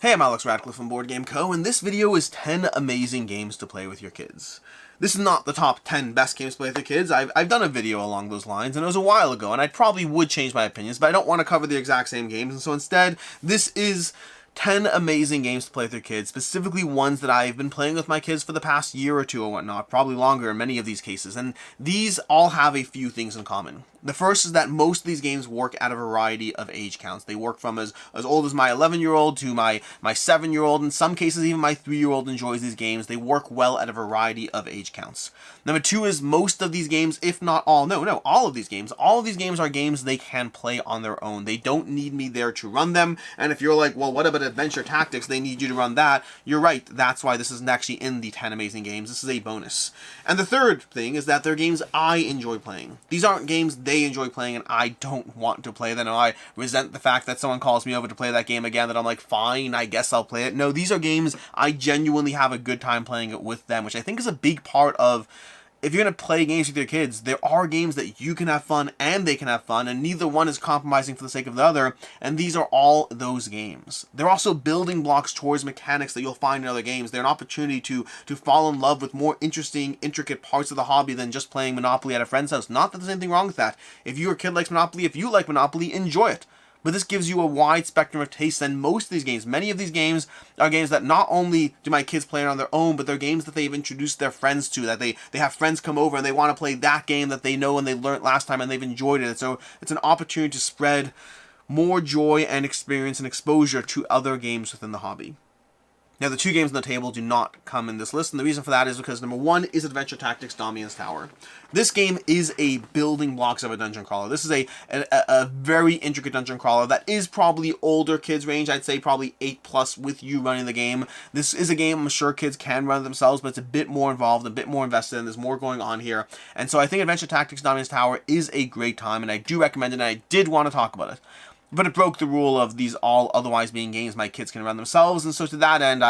Hey, I'm Alex Radcliffe from Board Game Co., and this video is 10 amazing games to play with your kids. This is not the top 10 best games to play with your kids. I've done a video along those lines, and it was a while ago, and I probably would change my opinions, but I don't want to cover the exact same games, and so instead, this is 10 amazing games to play with your kids, specifically ones that I've been playing with my kids for the past year or two or whatnot, probably longer in many of these cases, and these all have a few things in common. The first is that most of these games work at a variety of age counts. They work from as old as my 11-year-old to my 7-year-old. In some cases, even my 3-year-old enjoys these games. They work well at a variety of age counts. Number two is most of these games, if not all, all of these games are games they can play on their own. They don't need me there to run them. And if you're like, well, what about Adventure Tactics? They need you to run that. You're right. That's why this isn't actually in the 10 amazing games. This is a bonus. And the third thing is that they're games I enjoy playing. These aren't games they enjoy playing and I don't want to play them. I resent the fact that someone calls me over to play that game again, that I'm like, fine, I guess I'll play it. No, these are games I genuinely have a good time playing it with them, which I think is a big part of, if you're going to play games with your kids, there are games that you can have fun and they can have fun, and neither one is compromising for the sake of the other, and these are all those games. They're also building blocks towards mechanics that you'll find in other games. They're an opportunity to fall in love with more interesting, intricate parts of the hobby than just playing Monopoly at a friend's house. Not that there's anything wrong with that. If your kid likes Monopoly, if you like Monopoly, enjoy it. But this gives you a wide spectrum of tastes, and most of these games, many of these games are games that not only do my kids play on their own, but they're games that they've introduced their friends to, that they have friends come over and they want to play that game that they know and they learned last time and they've enjoyed it. So it's an opportunity to spread more joy and experience and exposure to other games within the hobby. Now, the two games on the table do not come in this list, and the reason for that is because number one is Adventure Tactics Domianne's Tower. This game is a building blocks of a dungeon crawler. This is a very intricate dungeon crawler that is probably older kids range. I'd say probably 8+ with you running the game. This is a game I'm sure kids can run themselves, but it's a bit more involved, a bit more invested, and there's more going on here. And so I think Adventure Tactics Domianne's Tower is a great time, and I do recommend it, and I did want to talk about it. But it broke the rule of these all otherwise being games my kids can run themselves, and so to that end,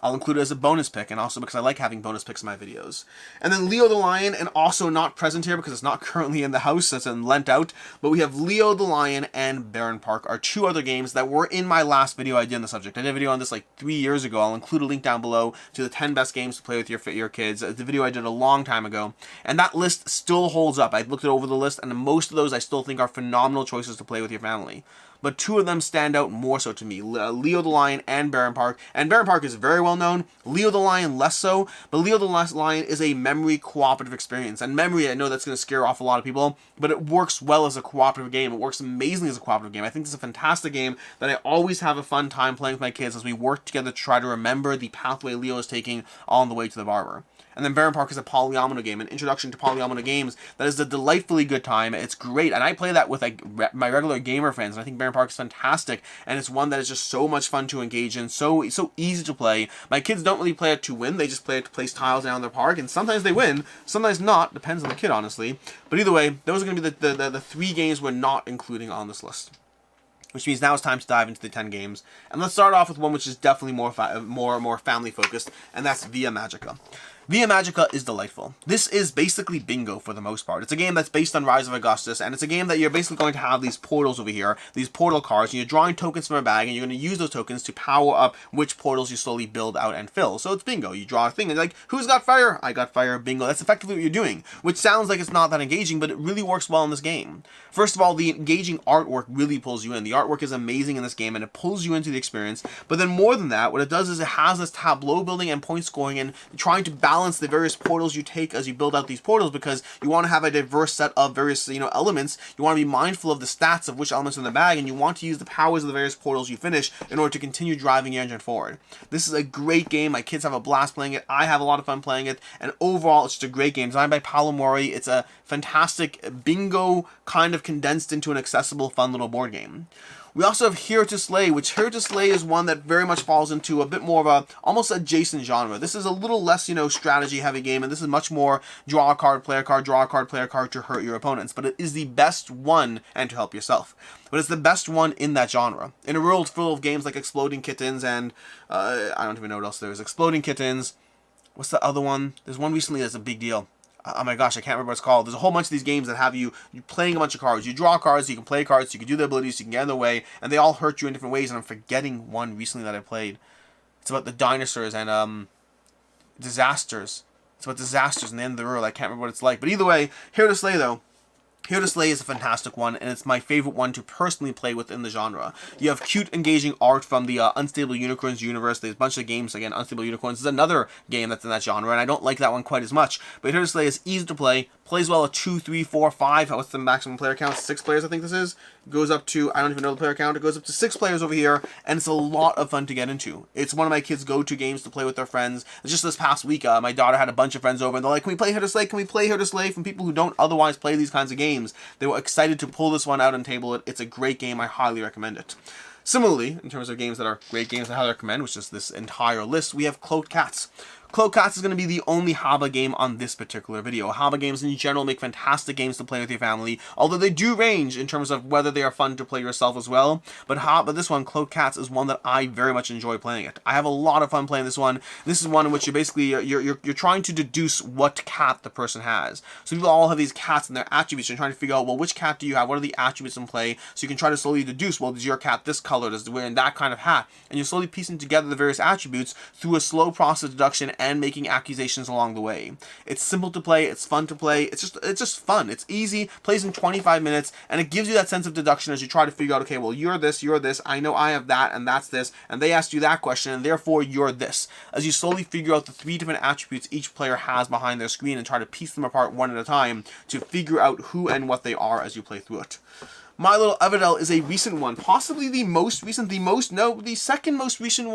I'll include it as a bonus pick, and also because I like having bonus picks in my videos. And then Leo the Lion, and also not present here because it's not currently in the house, it's lent out, but we have Leo the Lion and Baron Park are two other games that were in my last video I did on the subject. I did a video on this like 3 years ago. I'll include a link down below to the 10 best games to play with your kids. It's a video I did a long time ago, and that list still holds up. I've looked over the list, and most of those I still think are phenomenal choices to play with your family. But two of them stand out more so to me, Leo the Lion and Baron Park. And Baron Park is very well known, Leo the Lion less so, but Leo the Lion is a memory cooperative experience. And memory, I know that's going to scare off a lot of people, but it works well as a cooperative game. It works amazingly as a cooperative game. I think this is a fantastic game that I always have a fun time playing with my kids as we work together to try to remember the pathway Leo is taking on the way to the barber. And then Baron Park is a polyomino game, an introduction to polyomino games that is a delightfully good time. It's great, and I play that with my regular gamer friends, and I think Baron Park is fantastic, and it's one that is just so much fun to engage in, so easy to play. My kids don't really play it to win, they just play it to place tiles down their park, and sometimes they win, sometimes not, depends on the kid, honestly. But either way, those are going to be the 3 games we're not including on this list. Which means now it's time to dive into the 10 games. And let's start off with one which is definitely more family focused, and that's Via Magica. Via Magica is delightful. This is basically bingo for the most part. It's a game that's based on Rise of Augustus, and it's a game that you're basically going to have these portals over here, these portal cards, and you're drawing tokens from a bag, and you're going to use those tokens to power up which portals you slowly build out and fill. So it's bingo. You draw a thing, and like, who's got fire? I got fire, bingo. That's effectively what you're doing, which sounds like it's not that engaging, but it really works well in this game. First of all, the engaging artwork really pulls you in. The artwork is amazing in this game, and it pulls you into the experience. But then more than that, what it does is it has this tableau building and point scoring and trying to balance the various portals you take as you build out these portals, because you want to have a diverse set of various elements. You want to be mindful of the stats of which elements are in the bag, and you want to use the powers of the various portals you finish in order to continue driving your engine forward. This is a great game. My kids have a blast playing it. I have a lot of fun playing it, and overall it's just a great game. Designed by Paolo Mori. It's a fantastic bingo kind of condensed into an accessible, fun little board game. We also have Here to Slay, which Here to Slay is one that very much falls into a bit more of a almost adjacent genre. This is a little less, strategy heavy game, and this is much more draw a card, play a card, draw a card, play a card to hurt your opponents. But it is the best one, and to help yourself. But it's the best one in that genre. In a world full of games like Exploding Kittens and, I don't even know what else there is. Exploding Kittens. What's the other one? There's one recently that's a big deal. oh my gosh, I can't remember what it's called. There's a whole bunch of these games that have you playing a bunch of cards. You draw cards, so you can play cards, so you can do the abilities, so you can get in the way, and they all hurt you in different ways. And I'm forgetting one recently that I played. It's about the dinosaurs and disasters. It's about disasters and the end of the world. I can't remember what it's like. But either way, Here to Slay though. Here to Slay is a fantastic one, and it's my favorite one to personally play within the genre. You have cute, engaging art from the Unstable Unicorns universe. There's a bunch of games, again, Unstable Unicorns is another game that's in that genre, and I don't like that one quite as much. But Here to Slay is easy to play, plays well at 2, 3, 4, 5. What's the maximum player count? 6 players, I think this is. It goes up to, I don't even know the player count, it goes up to 6 players over here, and it's a lot of fun to get into. It's one of my kids' go-to games to play with their friends. Just this past week, my daughter had a bunch of friends over, and they're like, can we play Here to Slay? Can we play Here to Slay? From people who don't otherwise play these kinds of games. They were excited to pull this one out and table it. It's a great game. I highly recommend it. Similarly, in terms of games that are great games I highly recommend, which is this entire list, we have Cloaked Cats. Cloaked Cats is going to be the only Haba game on this particular video. Haba games in general make fantastic games to play with your family, although they do range in terms of whether they are fun to play yourself as well. But this one, Cloaked Cats, is one that I very much enjoy playing it. I have a lot of fun playing this one. This is one in which you're trying to deduce what cat the person has. So people all have these cats and their attributes, and you're trying to figure out, well, which cat do you have? What are the attributes in play? So you can try to slowly deduce, well, is your cat this color? Does it wear that kind of hat? And you're slowly piecing together the various attributes through a slow process of deduction and making accusations along the way. It's simple to play, it's fun to play, it's just fun, it's easy, plays in 25 minutes, and it gives you that sense of deduction as you try to figure out, okay, well, you're this, I know I have that, and that's this, and they asked you that question, and therefore you're this. As you slowly figure out the 3 different attributes each player has behind their screen and try to piece them apart one at a time to figure out who and what they are as you play through it. My Lil Everdell is a recent one, possibly the second most recent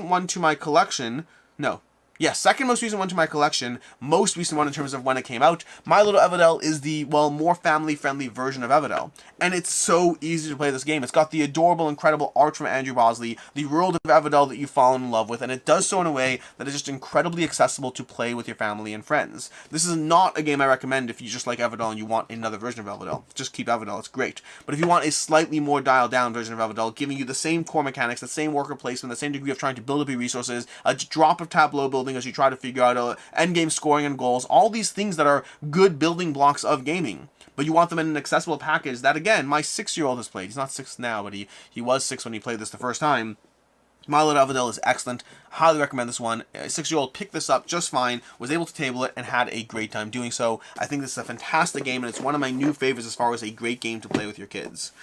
one to my collection. No. Yes, second most recent one to my collection, most recent one in terms of when it came out. My Lil Everdell is the, well, more family-friendly version of Everdell. And it's so easy to play this game. It's got the adorable, incredible art from Andrew Bosley, the world of Everdell that you fall in love with, and it does so in a way that is just incredibly accessible to play with your family and friends. This is not a game I recommend if you just like Everdell and you want another version of Everdell. Just keep Everdell, it's great. But if you want a slightly more dialed-down version of Everdell, giving you the same core mechanics, the same worker placement, the same degree of trying to build up your resources, a drop of tableau building as you try to figure out endgame scoring and goals, all these things that are good building blocks of gaming, but you want them in an accessible package that, again, my 6-year-old has played. He's not 6 now, but he was 6 when he played this the first time. My Lil Everdell is excellent. Highly recommend this one. A 6-year-old picked this up just fine, was able to table it, and had a great time doing so. I think this is a fantastic game, and it's one of my new favorites as far as a great game to play with your kids.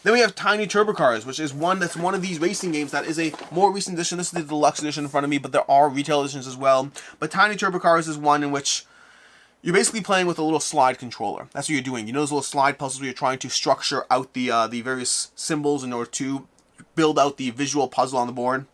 Then we have Tiny Turbo Cars, which is one of these racing games that is a more recent edition. This is the deluxe edition in front of me, but there are retail editions as well. But Tiny Turbo Cars is one in which you're basically playing with a little slide controller. That's what you're doing. You know those little slide puzzles where you're trying to structure out the various symbols in order to build out the visual puzzle on the board?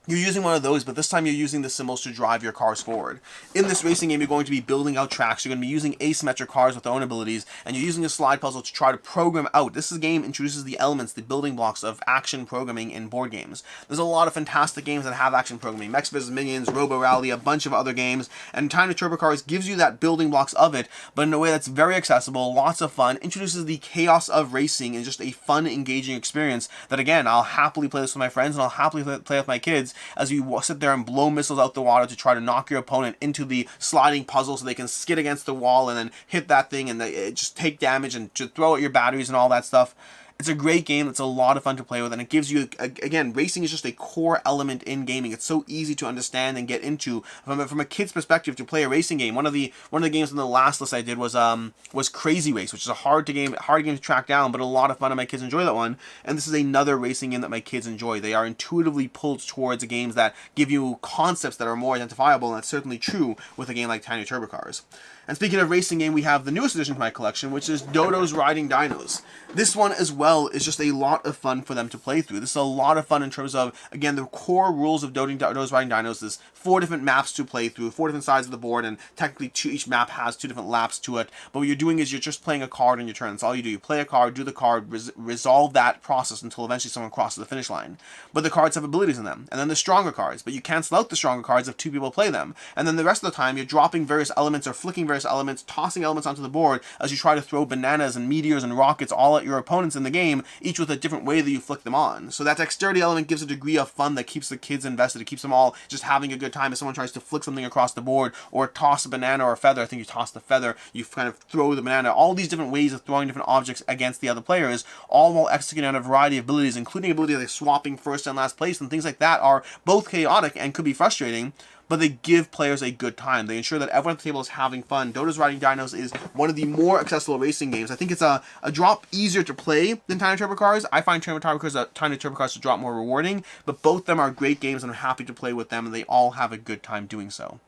You're using one of those, but this time you're using the symbols to drive your cars forward. In this racing game, you're going to be building out tracks. You're going to be using asymmetric cars with their own abilities, and you're using a slide puzzle to try to program out. This game introduces the elements, the building blocks of action programming in board games. There's a lot of fantastic games that have action programming. Mechs vs. Minions, Robo Rally, a bunch of other games, and Tiny Turbo Cars gives you that building blocks of it, but in a way that's very accessible, lots of fun, introduces the chaos of racing in just a fun, engaging experience that, again, I'll happily play this with my friends, and I'll happily play with my kids as we sit there and blow missiles out the water to try to knock your opponent into the sliding puzzle so they can skid against the wall and then hit that thing and just take damage and to throw out your batteries and all that stuff. It's a great game. It's a lot of fun to play with, and it gives you, again, racing is just a core element in gaming. It's so easy to understand and get into from a kid's perspective to play a racing game. One of the games on the last list I did was Crazy Race, which is a hard game to track down, but a lot of fun, and my kids enjoy that one. And this is another racing game that my kids enjoy. They are intuitively pulled towards games that give you concepts that are more identifiable, and that's certainly true with a game like Tiny Turbo Cars. And speaking of racing game, we have the newest addition to my collection, which is Dodos Riding Dinos. This one as well is just a lot of fun for them to play through. This is a lot of fun in terms of, again, the core rules of Dodos Riding Dinos. There's 4 different maps to play through, 4 different sides of the board, and technically each map has 2 different laps to it. But what you're doing is you're just playing a card in your turn. That's all you do. You play a card, do the card, resolve that process until eventually someone crosses the finish line. But the cards have abilities in them. And then there's stronger cards, but you cancel out the stronger cards if 2 people play them. And then the rest of the time, you're dropping various elements or flicking various various elements, tossing elements onto the board as you try to throw bananas and meteors and rockets all at your opponents in the game, each with a different way that you flick them on. So that dexterity element gives a degree of fun that keeps the kids invested. It keeps them all just having a good time. If someone tries to flick something across the board or toss a banana or a feather, I think you toss the feather, you kind of throw the banana, all these different ways of throwing different objects against the other players, all while executing on a variety of abilities, including abilities like swapping first and last place and things like that are both chaotic and could be frustrating, but they give players a good time. They ensure that everyone at the table is having fun. Dodos Riding Dinos is one of the more accessible racing games. I think it's a drop easier to play than Tiny Turbo Cars. I find Tiny Turbo Cars to drop more rewarding, but both of them are great games and I'm happy to play with them, and they all have a good time doing so.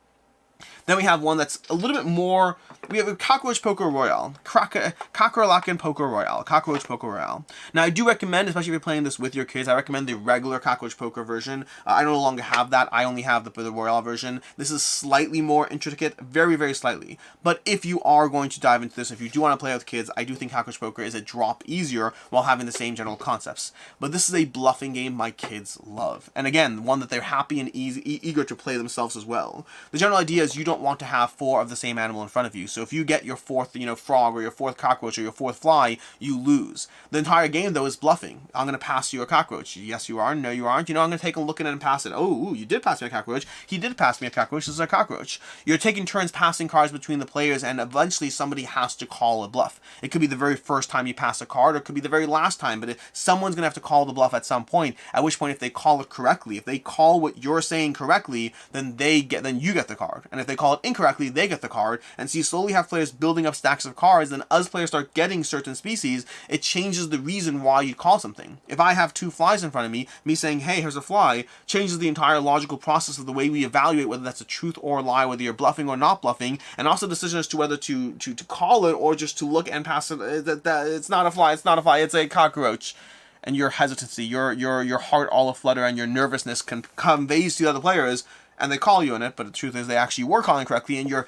Then we have one that's a little bit more, we have a Cockroach Poker Royale. Cockroach Poker Royale. Cockroach Poker Royale. Now I do recommend, especially if you're playing this with your kids, I recommend the regular Cockroach Poker version. I no longer have that. I only have the Royale version. This is slightly more intricate, very, very slightly. But if you are going to dive into this, if you do want to play with kids, I do think Cockroach Poker is a drop easier while having the same general concepts. But this is a bluffing game my kids love. And again, one that they're happy and eager to play themselves as well. The general idea is you don't want to have 4 of the same animal in front of you. So if you get your 4th, frog or your 4th cockroach or your 4th fly, you lose. The entire game, though, is bluffing. I'm going to pass you a cockroach. Yes, you are. No, you aren't. I'm going to take a look at it and pass it. Oh, you did pass me a cockroach. He did pass me a cockroach. This is a cockroach. You're taking turns passing cards between the players, and eventually somebody has to call a bluff. It could be the very first time you pass a card, or it could be the very last time, but someone's going to have to call the bluff at some point, at which point if they call it correctly, if they call what you're saying correctly, then you get the card. And if they call it incorrectly, they get the card. And so you slowly have players building up stacks of cards, and as players start getting certain species, it changes the reason why you call something. If I have 2 flies in front of me saying, hey, here's a fly, changes the entire logical process of the way we evaluate whether that's a truth or a lie, whether you're bluffing or not bluffing, and also the decision as to whether to call it or just to look and pass it. It's not a fly, it's a cockroach. And your hesitancy, your heart all aflutter, and your nervousness conveys to the other players, and they call you on it, but the truth is they actually were calling correctly, and your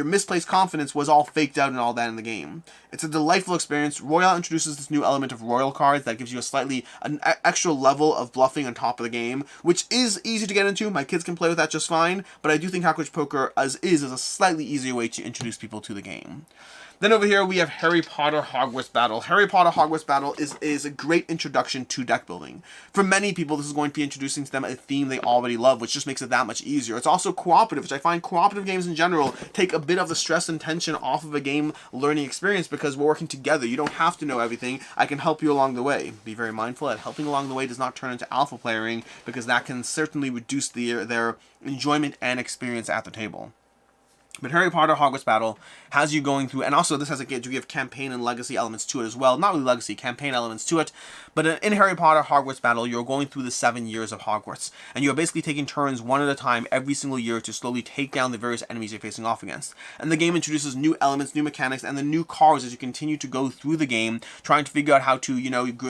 misplaced confidence was all faked out and all that in the game. It's a delightful experience. Royale introduces this new element of royal cards that gives you an extra level of bluffing on top of the game, which is easy to get into. My kids can play with that just fine, but I do think Cockroach Poker is a slightly easier way to introduce people to the game. Then over here we have Harry Potter Hogwarts Battle. Harry Potter Hogwarts Battle is a great introduction to deck building. For many people, this is going to be introducing to them a theme they already love, which just makes it that much easier. It's also cooperative, which I find cooperative games in general take a bit of the stress and tension off of a game learning experience because we're working together. You don't have to know everything. I can help you along the way. Be very mindful that helping along the way does not turn into alpha playering, because that can certainly reduce their enjoyment and experience at the table. But Harry Potter Hogwarts Battle has you going through, and also this has a degree of campaign and legacy elements to it as well. Not really legacy, campaign elements to it. But in Harry Potter Hogwarts Battle, you're going through the 7 years of Hogwarts. And you're basically taking turns one at a time every single year to slowly take down the various enemies you're facing off against. And the game introduces new elements, new mechanics, and the new cards as you continue to go through the game, trying to figure out how to,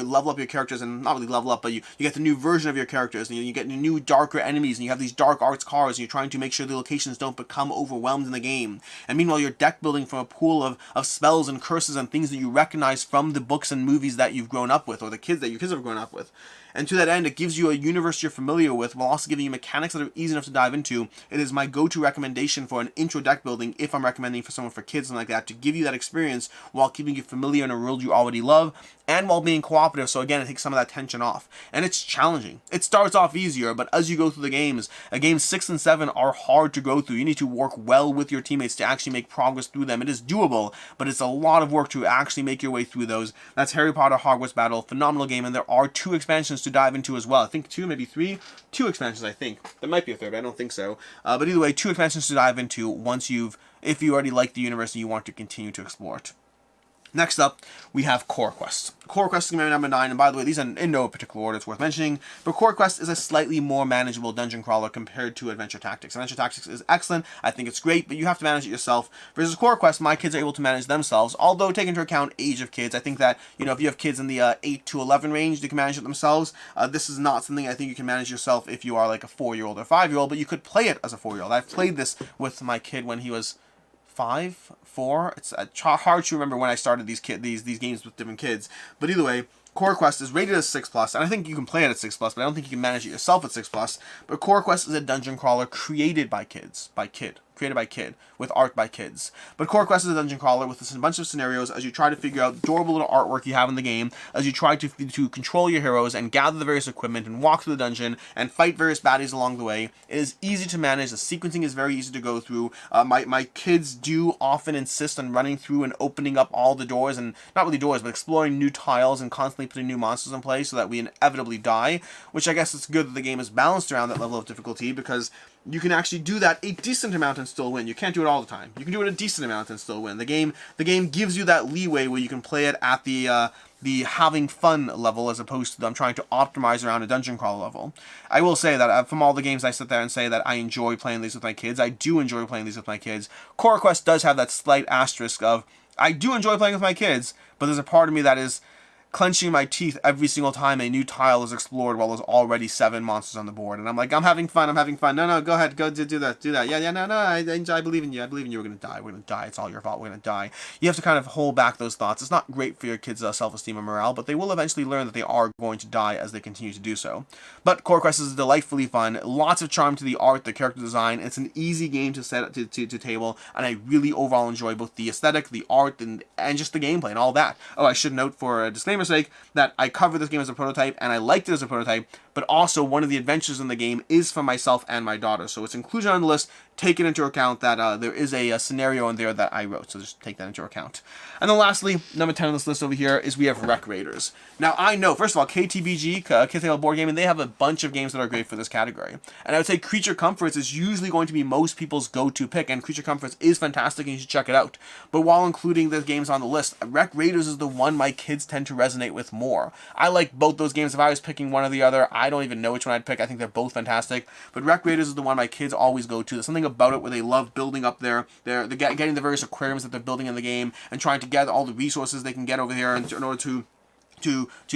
level up your characters, and not really level up, but you get the new version of your characters, and you get new darker enemies, and you have these dark arts cards, and you're trying to make sure the locations don't become overwhelmed in the game. And meanwhile, you're deck building from a pool of spells and curses and things that you recognize from the books and movies that you've grown up with, or the kids that your kids have grown up with. And to that end, it gives you a universe you're familiar with, while also giving you mechanics that are easy enough to dive into. It is my go-to recommendation for an intro deck building, if I'm recommending for someone for kids and like that, to give you that experience while keeping you familiar in a world you already love, and while being cooperative, so again, it takes some of that tension off. And it's challenging. It starts off easier, but as you go through the games, games 6 and 7 are hard to go through. You need to work well with your teammates to actually make progress through them. It is doable, but it's a lot of work to actually make your way through those. That's Harry Potter Hogwarts Battle. Phenomenal game, and there are 2 expansions to dive into as well. I think 2, maybe 3. 2 expansions, I think. There might be a third, but I don't think so. But either way, 2 expansions to dive into if you already like the universe and you want to continue to explore it. Next up, we have CoraQuest. CoraQuest is going to be number 9, and by the way, these are in no particular order, it's worth mentioning, but CoraQuest is a slightly more manageable dungeon crawler compared to Adventure Tactics. Adventure Tactics is excellent, I think it's great, but you have to manage it yourself. Versus CoraQuest, my kids are able to manage themselves, although take into account age of kids. I think that, if you have kids in the 8 to 11 range, they can manage it themselves. This is not something I think you can manage yourself if you are like a 4-year-old or 5-year-old, but you could play it as a 4-year-old. I've played this with my kid when he was 5, 4. It's hard to remember when I started these games with different kids. But either way, CoraQuest is rated as 6+, and I think you can play it at 6+, but I don't think you can manage it yourself at 6+. But CoraQuest is a dungeon crawler created by kids. By kid. created by kid, with art by kids. But CoraQuest is a dungeon crawler with a bunch of scenarios as you try to figure out the adorable little artwork you have in the game, as you try to control your heroes and gather the various equipment and walk through the dungeon and fight various baddies along the way. It is easy to manage. The sequencing is very easy to go through. My kids do often insist on running through and opening up all the doors, and not really doors, but exploring new tiles and constantly putting new monsters in place so that we inevitably die, which I guess it's good that the game is balanced around that level of difficulty, because you can actually do that a decent amount and still win. You can't do it all the time. You can do it a decent amount and still win. The game gives you that leeway where you can play it at the having fun level as opposed to them trying to optimize around a dungeon crawl level. I will say that from all the games I sit there and say that I enjoy playing these with my kids, I do enjoy playing these with my kids. CoraQuest does have that slight asterisk of, I do enjoy playing with my kids, but there's a part of me that is clenching my teeth every single time a new tile is explored while there's already 7 monsters on the board. And I'm like, I'm having fun. No, go ahead. Go do that. Yeah, no, I believe in you. I believe in you. We're going to die. We're going to die. It's all your fault. We're going to die. You have to kind of hold back those thoughts. It's not great for your kids' self-esteem and morale, but they will eventually learn that they are going to die as they continue to do so. But CoraQuest is delightfully fun. Lots of charm to the art, the character design. It's an easy game to set to table, and I really overall enjoy both the aesthetic, the art, and just the gameplay and all that. Oh, I should note for a disclaimer's sake that I covered this game as a prototype, and I liked it as a prototype, but also one of the adventures in the game is for myself and my daughter. So its inclusion on the list, take it into account that there is a scenario in there that I wrote, so just take that into account. And then lastly, number 10 on this list over here is we have Rec Raiders. Now I know, first of all, KTBG, Kids Table Board Gaming, they have a bunch of games that are great for this category. And I would say Creature Comforts is usually going to be most people's go-to pick, and Creature Comforts is fantastic and you should check it out. But while including the games on the list, Rec Raiders is the one my kids tend to resonate with more. I like both those games. If I was picking one or the other, I don't even know which one I'd pick. I think they're both fantastic. But Rec Raiders is the one my kids always go to. There's something about it where they love building up they're getting the various aquariums that they're building in the game and trying to gather all the resources they can get over here in order to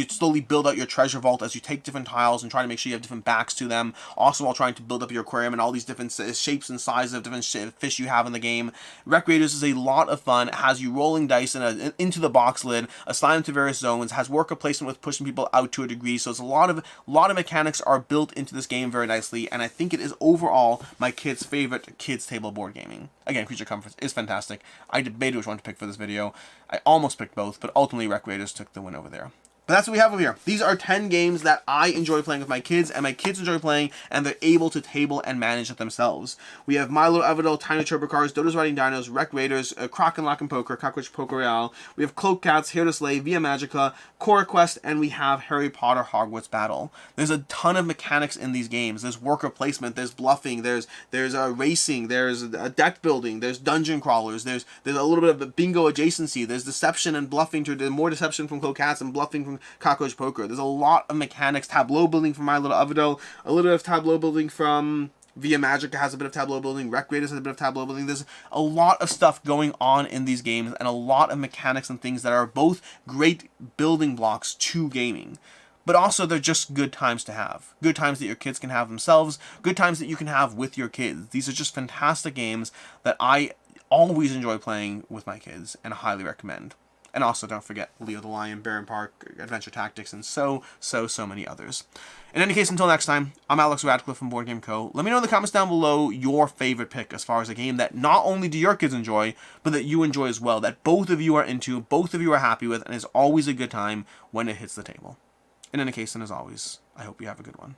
slowly build out your treasure vault as you take different tiles and try to make sure you have different backs to them, also while trying to build up your aquarium and all these different shapes and sizes of different fish you have in the game. Rec Raiders is a lot of fun. It has you rolling dice into the box lid, assign them to various zones, has worker placement with pushing people out to a degree, so it's a lot of mechanics are built into this game very nicely, and I think it is overall my kids' favorite kids table board gaming. Again, Creature Comforts is fantastic. I debated which one to pick for this video. I almost picked both, but ultimately Rec Raiders took the win over there. But that's what we have over here. These are 10 games that I enjoy playing with my kids, and my kids enjoy playing, and they're able to table and manage it themselves. We have Lil Everdell, Tiny Turbo Cars, Dodos Riding Dinos, Rec Raiders, Croc and Lock and Poker, Cockroach Poker Royale. We have Cloaked Cats, Here to Slay, Via Magica, CoraQuest, and we have Harry Potter Hogwarts Battle. There's a ton of mechanics in these games. There's worker placement, there's bluffing, there's racing, there's deck building, there's dungeon crawlers, there's a little bit of bingo adjacency, there's deception and bluffing, more deception from Cloaked Cats and bluffing from Cockroach Poker. There's a lot of mechanics, tableau building from Lil Everdell, a little bit of tableau building from Via Magica has a bit of tableau building, Rec Raiders has a bit of tableau building. There's a lot of stuff going on in these games and a lot of mechanics and things that are both great building blocks to gaming. But also they're just good times to have. Good times that your kids can have themselves, good times that you can have with your kids. These are just fantastic games that I always enjoy playing with my kids and highly recommend. And also, don't forget Leo the Lion, Baron Park, Adventure Tactics, and so many others. In any case, until next time, I'm Alex Radcliffe from Board Game Co. Let me know in the comments down below your favorite pick as far as a game that not only do your kids enjoy, but that you enjoy as well, that both of you are into, both of you are happy with, and is always a good time when it hits the table. In any case, and as always, I hope you have a good one.